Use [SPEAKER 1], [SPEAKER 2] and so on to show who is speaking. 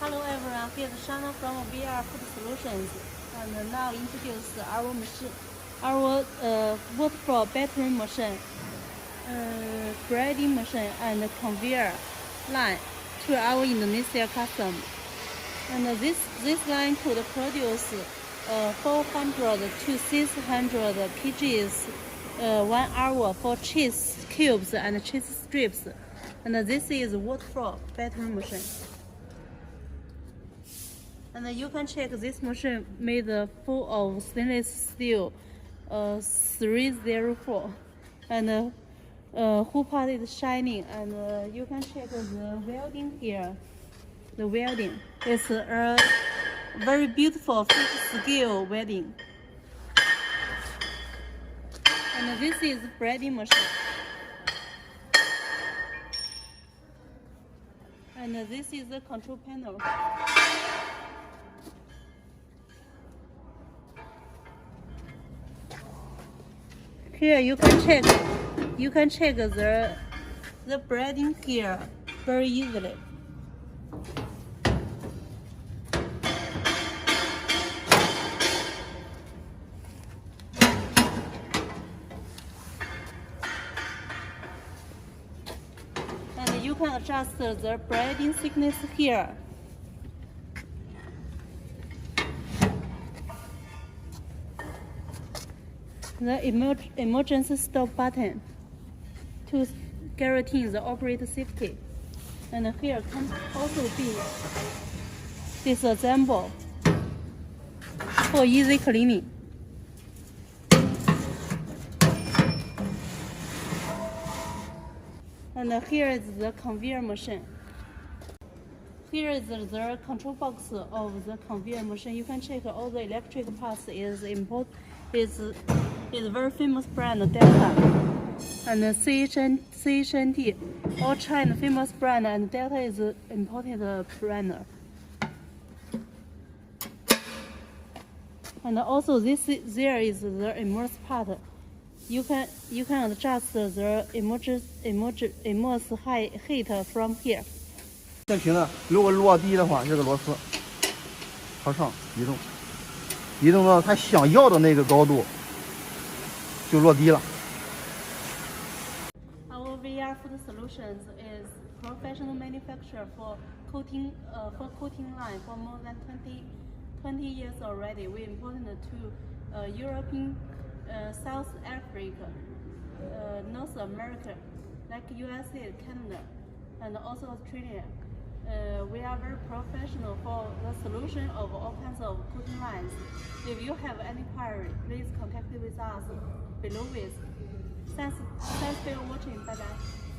[SPEAKER 1] Hello everyone, here's Shana from VR Food Solutions, and now introduce our machine, our waterfall battering machine, breading machine, and conveyor line to our Indonesia custom. And this line could produce 400 to 600 kgs 1 hour for cheese cubes and cheese strips. And this is waterfall battering machine. And you can check this machine made full of stainless steel 304, and whole part is shining. And you can check the welding here. The welding is a very beautiful fixed scale welding. And this is breading machine. And this is the control panel. Here you can check the breading here very easily. And you can adjust the breading thickness here. The emergency stop button to guarantee the operator safety. And here can also be disassembled for easy cleaning. And here is the conveyor machine. Here is the control box of the conveyor machine. You can check all the electric parts is a very famous brand, Delta, and CHND, all China famous brand, and Delta is an imported brand. And also there is the Immerse part. You can adjust the Immerse heat from here.
[SPEAKER 2] 电瓶呢，如果落地的话，这个螺丝朝上移动，移动到它想要的那个高度，就落地了。
[SPEAKER 1] Our VR Food Solutions is professional manufacturer for coating line for more than 20 years already. We imported to European, South Africa, North America, like USA, Canada, and also Australia. We are very professional for the solution of all kinds of coating lines. If you have any query, please contact with us below with. Thanks for watching. Bye bye.